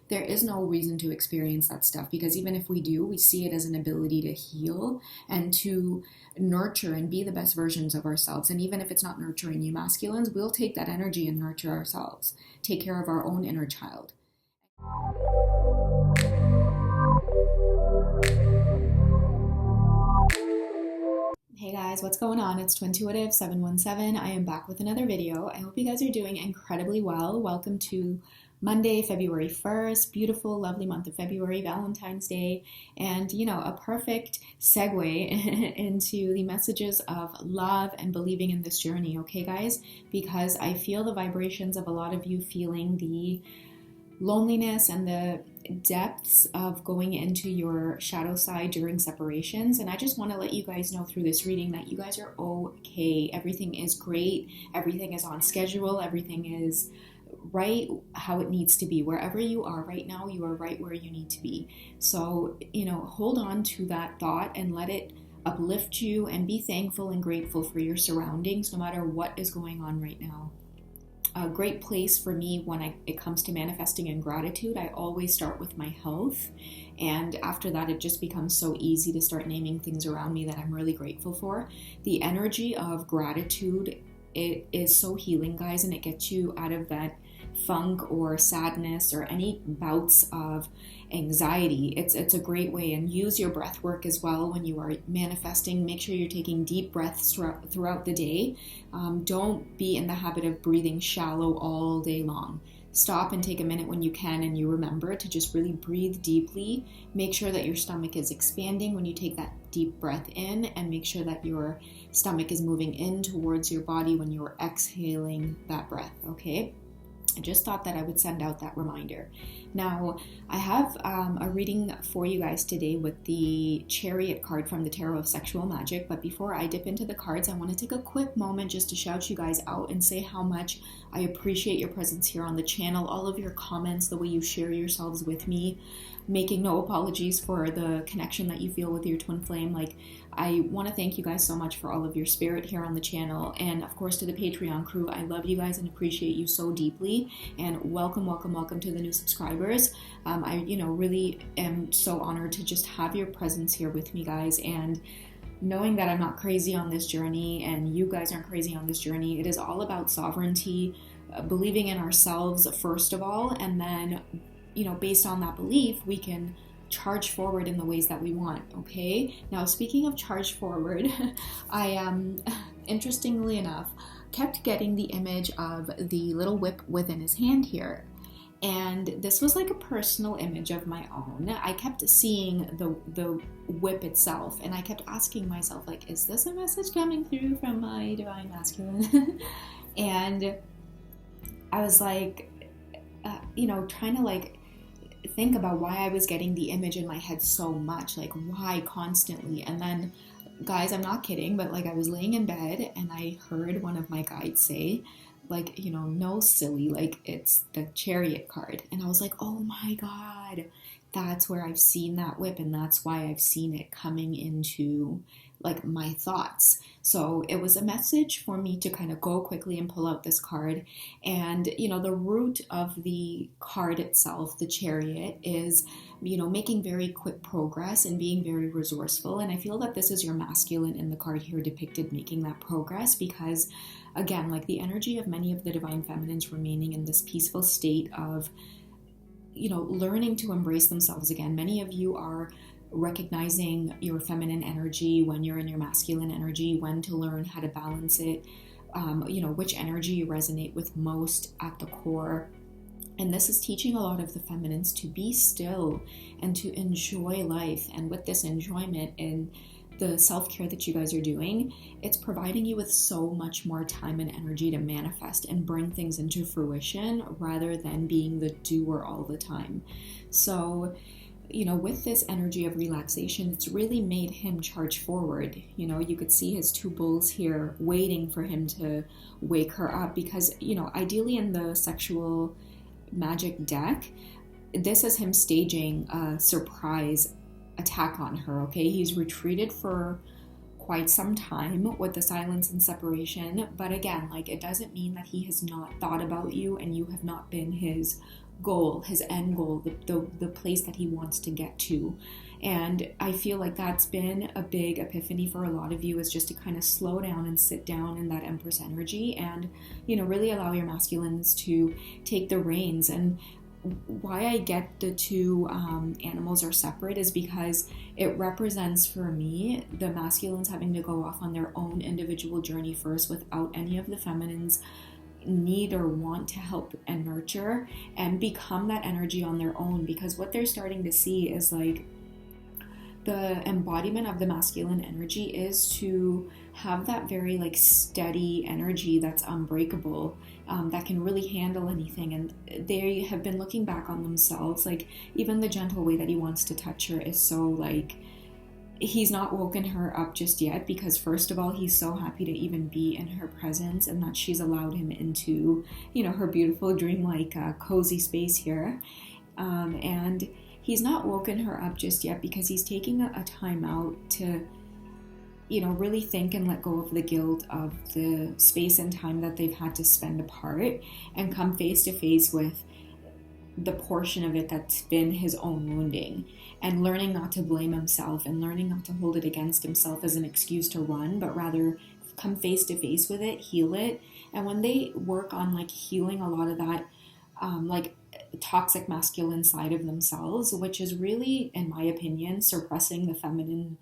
there is no reason to experience that stuff, because even if we do, we see it as an ability to heal and to nurture and be the best versions of ourselves. And even if it's not nurturing you masculines, we'll take that energy and nurture ourselves, take care of our own inner child. Hey guys, what's going on? It's Twintuitive717. I am back with another video. I hope you guys are doing incredibly well. Welcome to Monday, February 1st. Beautiful, lovely month of February, Valentine's Day, and a perfect segue into the messages of love and believing in this journey, okay guys? Because I feel the vibrations of a lot of you feeling the loneliness and the depths of going into your shadow side during separations. And I just want to let you guys know through this reading that you guys are okay. Everything is great. Everything is on schedule. Everything is right how it needs to be. Wherever you are right now, you are right where you need to be. So, hold on to that thought and let it uplift you, and be thankful and grateful for your surroundings, no matter what is going on right now. A great place for me when it comes to manifesting and gratitude, I always start with my health, and after that it just becomes so easy to start naming things around me that I'm really grateful for. The energy of gratitude, it is so healing, guys, and it gets you out of that funk or sadness or any bouts of anxiety. It's a great way. And use your breath work as well when you are manifesting. Make sure you're taking deep breaths throughout the day. Don't be in the habit of breathing shallow all day long. Stop and take a minute when you can, and you remember to just really breathe deeply. Make sure that your stomach is expanding when you take that deep breath in, and make sure that your stomach is moving in towards your body when you're exhaling that breath, okay? I just thought that I would send out that reminder. Now, I have a reading for you guys today with the Chariot card from the Tarot of Sexual Magic. But before I dip into the cards, I want to take a quick moment just to shout you guys out and say how much I appreciate your presence here on the channel, all of your comments, the way you share yourselves with me, making no apologies for the connection that you feel with your twin flame. I want to thank you guys so much for all of your spirit here on the channel, and of course to the Patreon crew. I love you guys and appreciate you so deeply, and welcome to the new subscribers. I really am so honored to just have your presence here with me, guys, and knowing that I'm not crazy on this journey and you guys aren't crazy on this journey. It is all about sovereignty, believing in ourselves first of all, and then based on that belief, we can charge forward in the ways that we want, okay? Now, speaking of charge forward, I interestingly enough, kept getting the image of the little whip within his hand here. And this was like a personal image of my own. I kept seeing the whip itself, and I kept asking myself, is this a message coming through from my divine masculine? And I was trying to think about why I was getting the image in my head so much, why constantly. And then, guys, I'm not kidding, but I was laying in bed and I heard one of my guides say, no, silly, it's the Chariot card. And I was like, oh my God, that's where I've seen that whip, and that's why I've seen it coming into my thoughts. So it was a message for me to kind of go quickly and pull out this card. And the root of the card itself, the Chariot, is making very quick progress and being very resourceful. And I feel that this is your masculine in the card here depicted, making that progress, because again, the energy of many of the divine feminines remaining in this peaceful state of learning to embrace themselves again. Many of you are recognizing your feminine energy when you're in your masculine energy, when to learn how to balance it, which energy you resonate with most at the core. And this is teaching a lot of the feminines to be still and to enjoy life. And with this enjoyment and the self-care that you guys are doing, it's providing you with so much more time and energy to manifest and bring things into fruition rather than being the doer all the time. So with this energy of relaxation, it's really made him charge forward. You could see his two bulls here waiting for him to wake her up, because, ideally in the sexual magic deck, this is him staging a surprise attack on her, okay? He's retreated for quite some time with the silence and separation, but again, it doesn't mean that he has not thought about you and you have not been his goal, his end goal, the place that he wants to get to. And I feel like that's been a big epiphany for a lot of you, is just to kind of slow down and sit down in that Empress energy and, really allow your masculines to take the reins. And why I get the two animals are separate is because it represents for me the masculines having to go off on their own individual journey first without any of the feminines need or want to help and nurture and become that energy on their own. Because what they're starting to see is like the embodiment of the masculine energy is to have that very like steady energy that's unbreakable, that can really handle anything. And they have been looking back on themselves, like even the gentle way that he wants to touch her is so like, he's not woken her up just yet, because first of all, he's so happy to even be in her presence and that she's allowed him into, her beautiful dreamlike cozy space here. And he's not woken her up just yet because he's taking a time out to, really think and let go of the guilt of the space and time that they've had to spend apart and come face to face with the portion of it that's been his own wounding, and learning not to blame himself and learning not to hold it against himself as an excuse to run, but rather come face to face with it, heal it. And when they work on like healing a lot of that, like toxic masculine side of themselves, which is really, in my opinion, suppressing the feminine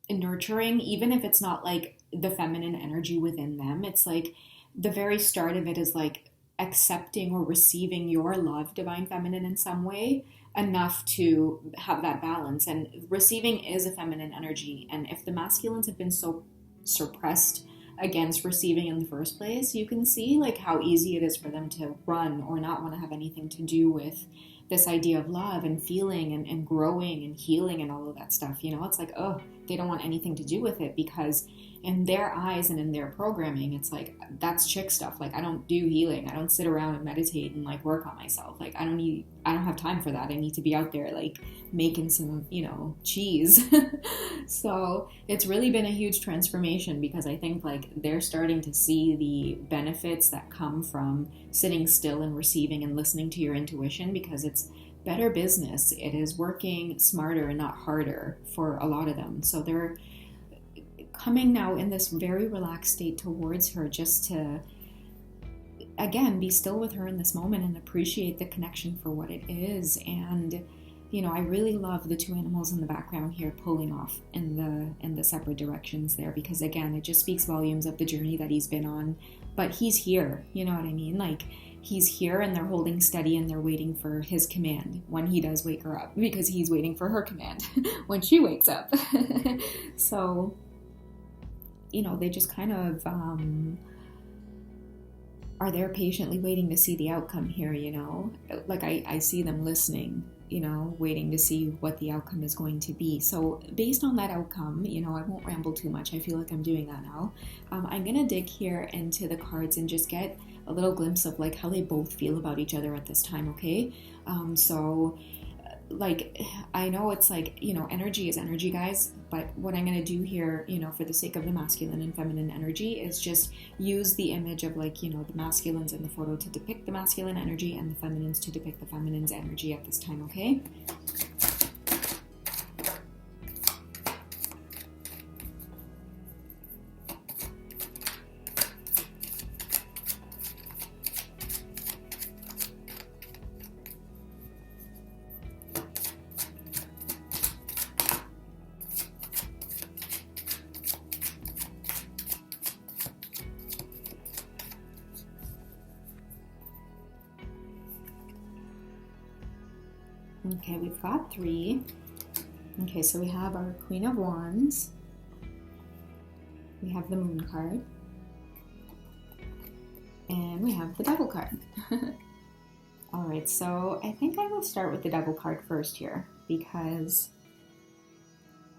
nurturing, even if it's not like the feminine energy within them. It's like the very start of it is like accepting or receiving your love, divine feminine, in some way enough to have that balance. And receiving is a feminine energy. And if the masculines have been so suppressed against receiving in the first place, you can see like how easy it is for them to run or not want to have anything to do with this idea of love and feeling and growing and healing and all of that stuff. It's like, oh, they don't want anything to do with it, because in their eyes and in their programming, it's like, that's chick stuff. Like, I don't do healing. I don't sit around and meditate and like work on myself. Like, I don't have time for that. I need to be out there like making some, cheese. So it's really been a huge transformation, because I think like they're starting to see the benefits that come from sitting still and receiving and listening to your intuition, because it's better business. It is working smarter and not harder for a lot of them. So they're coming now in this very relaxed state towards her, just to, again, be still with her in this moment and appreciate the connection for what it is. And, I really love the two animals in the background here pulling off in the separate directions there, because again, it just speaks volumes of the journey that he's been on. But he's here, you know what I mean? Like, he's here and they're holding steady and they're waiting for his command when he does wake her up, because he's waiting for her command when she wakes up. So, they just kind of are there patiently waiting to see the outcome here, Like I see them listening, waiting to see what the outcome is going to be. So based on that outcome, I won't ramble too much. I feel like I'm doing that now. I'm going to dig here into the cards and just get a little glimpse of like how they both feel about each other at this time, okay? So like, I know it's like, energy is energy, guys, but what I'm going to do here, for the sake of the masculine and feminine energy, is just use the image of like, the masculines in the photo to depict the masculine energy and the feminines to depict the feminine's energy at this time, okay? Okay, we've got 3. Okay, so we have our Queen of Wands. We have the Moon card. And we have the Devil card. Alright, so I think I will start with the Devil card first here, because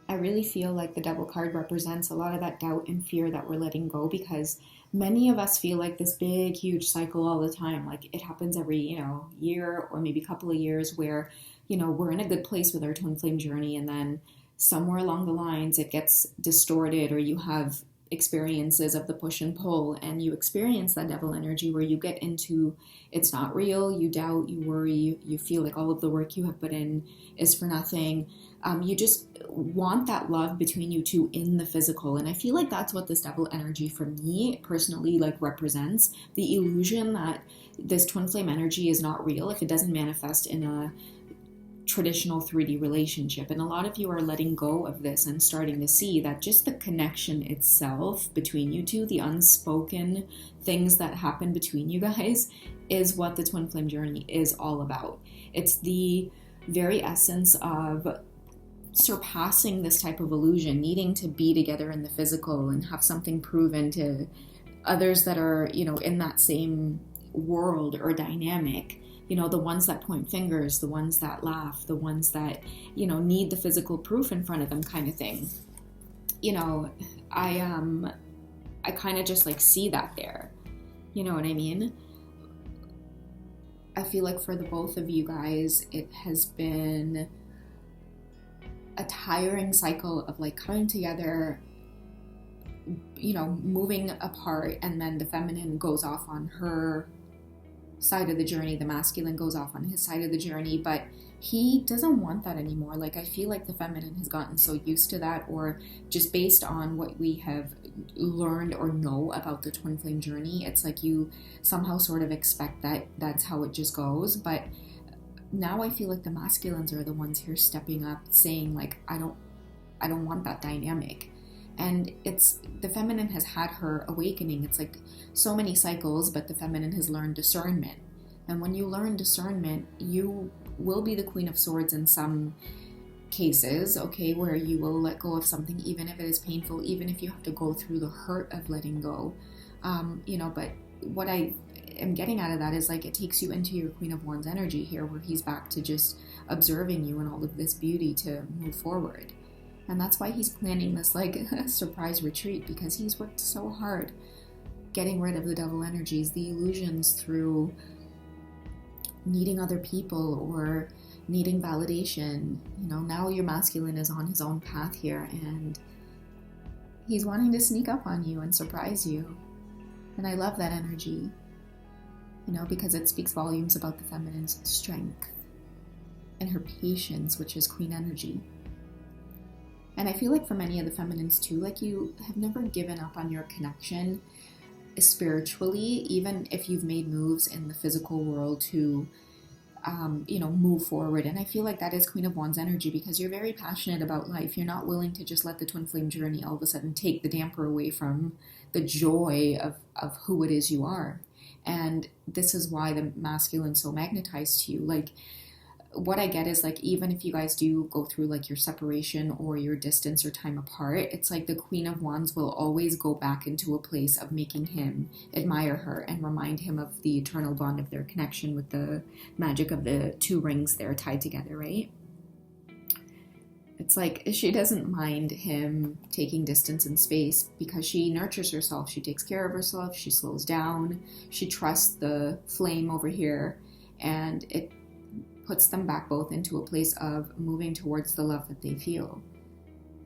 I really feel like the Devil card represents a lot of that doubt and fear that we're letting go, because many of us feel like this big, huge cycle all the time. Like, it happens every, year or maybe couple of years where, we're in a good place with our twin flame journey, and then somewhere along the lines it gets distorted, or you have experiences of the push and pull, and you experience that devil energy where you get into it's not real, you doubt, you worry, you feel like all of the work you have put in is for nothing. You just want that love between you two in the physical. And I feel like that's what this devil energy for me personally like represents, the illusion that this twin flame energy is not real if it doesn't manifest in a traditional 3D relationship. And a lot of you are letting go of this and starting to see that just the connection itself between you two, the unspoken things that happen between you guys, is what the twin flame journey is all about. It's the very essence of surpassing this type of illusion, needing to be together in the physical and have something proven to others that are, you know, in that same world or dynamic. You know, the ones that point fingers, the ones that laugh, the ones that, you know, need the physical proof in front of them kind of thing. You know, I kind of just like see that there. You know what I mean? I feel like for the both of you guys, it has been a tiring cycle of like coming together, you know, moving apart, and then the feminine goes off on her side of the journey, the masculine goes off on his side of the journey, but he doesn't want that anymore. Like, I feel like the feminine has gotten so used to that, or just based on what we have learned or know about the twin flame journey, it's like you somehow sort of expect that that's how it just goes. But now I feel like the masculines are the ones here stepping up, saying like, I don't want that dynamic. And it's, the feminine has had her awakening. It's like so many cycles, but the feminine has learned discernment. And when you learn discernment, you will be the Queen of Swords in some cases, okay, where you will let go of something, even if it is painful, even if you have to go through the hurt of letting go. You know, but what I am getting out of that is like, it takes you into your Queen of Wands energy here, where he's back to just observing you and all of this beauty to move forward. And that's why he's planning this like surprise retreat, because he's worked so hard getting rid of the devil energies, the illusions, through needing other people or needing validation. You know, now your masculine is on his own path here, and he's wanting to sneak up on you and surprise you. And I love that energy, you know, because it speaks volumes about the feminine's strength and her patience, which is queen energy. And I feel like for many of the feminines too, like you have never given up on your connection spiritually, even if you've made moves in the physical world to, you know, move forward. And I feel like that is Queen of Wands energy, because you're very passionate about life. You're not willing to just let the twin flame journey all of a sudden take the damper away from the joy of who it is you are. And this is why the masculine's so magnetized to you. Like, what I get is like, even if you guys do go through like your separation or your distance or time apart, it's like the Queen of Wands will always go back into a place of making him admire her and remind him of the eternal bond of their connection with the magic of the two rings there tied together, right? It's like she doesn't mind him taking distance in space, because she nurtures herself, she takes care of herself, she slows down, she trusts the flame over here, and it puts them back both into a place of moving towards the love that they feel.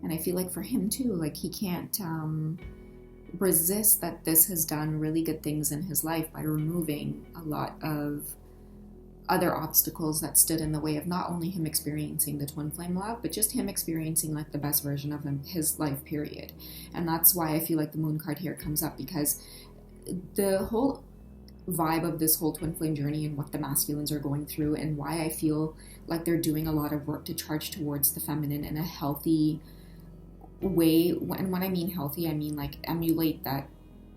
And I feel like for him too, like he can't resist that this has done really good things in his life by removing a lot of other obstacles that stood in the way of not only him experiencing the twin flame love, but just him experiencing like the best version of his life, period. And that's why I feel like the moon card here comes up, because the whole vibe of this whole twin flame journey and what the masculines are going through, and why I feel like they're doing a lot of work to charge towards the feminine in a healthy way. And when I mean healthy, I mean like emulate that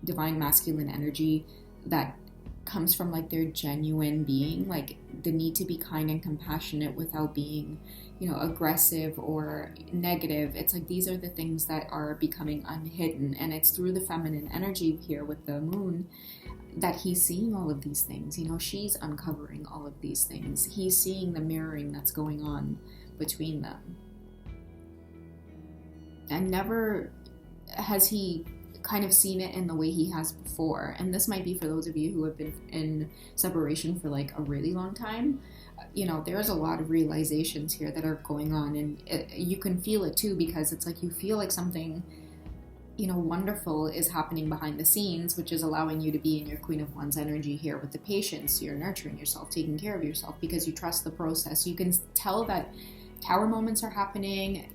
divine masculine energy that comes from like their genuine being, like the need to be kind and compassionate without being, you know, aggressive or negative. It's like these are the things that are becoming unhidden, and it's through the feminine energy here with the moon that he's seeing all of these things. You know, she's uncovering all of these things. He's seeing the mirroring that's going on between them. And never has he kind of seen it in the way he has before. And this might be for those of you who have been in separation for like a really long time. You know, there's a lot of realizations here that are going on, and you can feel it too, because it's like you feel like something wonderful is happening behind the scenes, which is allowing you to be in your Queen of Wands energy here with the patience. You're nurturing yourself, taking care of yourself because you trust the process. You can tell that Tower moments are happening,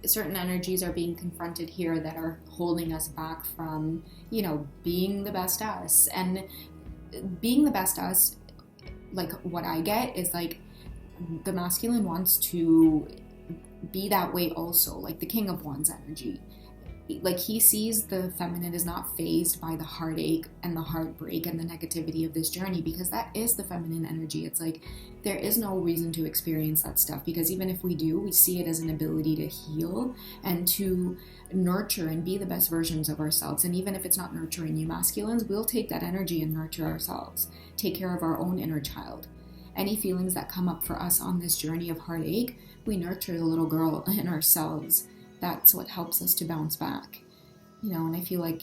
certain energies are being confronted here that are holding us back from, being the best us. And being the best us, like what I get is like the masculine wants to be that way also, like the King of Wands energy. Like he sees the feminine is not fazed by the heartache and the heartbreak and the negativity of this journey, because that is the feminine energy. It's like there is no reason to experience that stuff, because even if we do, we see it as an ability to heal and to nurture and be the best versions of ourselves. And even if it's not nurturing you masculines, we'll take that energy and nurture ourselves, take care of our own inner child. Any feelings that come up for us on this journey of heartache, we nurture the little girl in ourselves. That's what helps us to bounce back, and I feel like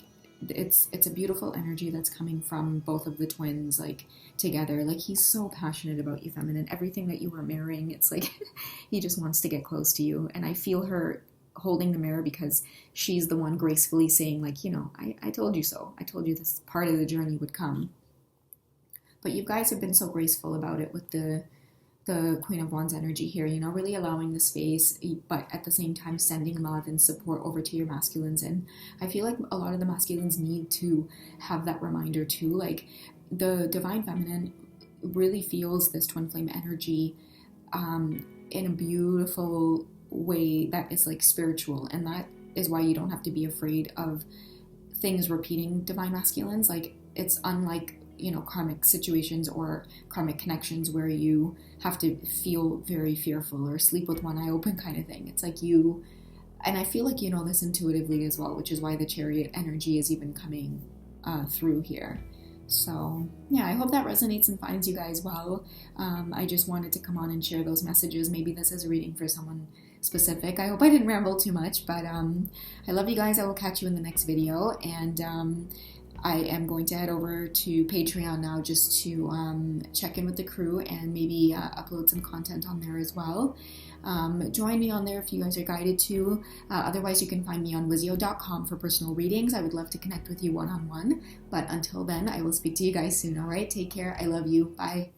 it's a beautiful energy that's coming from both of the twins, like together. Like he's so passionate about you, feminine. Everything that you are mirroring, it's like he just wants to get close to you. And I feel her holding the mirror because she's the one gracefully saying, like, I told you so. I told you this part of the journey would come. But you guys have been so graceful about it with the Queen of Wands energy here, really allowing the space, but at the same time sending love and support over to your masculines. And I feel like a lot of the masculines need to have that reminder too. Like the divine feminine really feels this twin flame energy in a beautiful way that is like spiritual. And that is why you don't have to be afraid of things repeating divine masculines. Like it's unlike karmic situations or karmic connections where you have to feel very fearful or sleep with one eye open kind of thing. It's like and I feel like you know this intuitively as well, which is why the Chariot energy is even coming through here. So yeah, I hope that resonates and finds you guys well. I just wanted to come on and share those messages. Maybe this is a reading for someone specific. I hope I didn't ramble too much, but I love you guys. I will catch you in the next video, and I am going to head over to Patreon now just to check in with the crew and maybe upload some content on there as well. Join me on there if you guys are guided to. Otherwise, you can find me on Wizio.com for personal readings. I would love to connect with you one-on-one. But until then, I will speak to you guys soon, all right? Take care. I love you. Bye.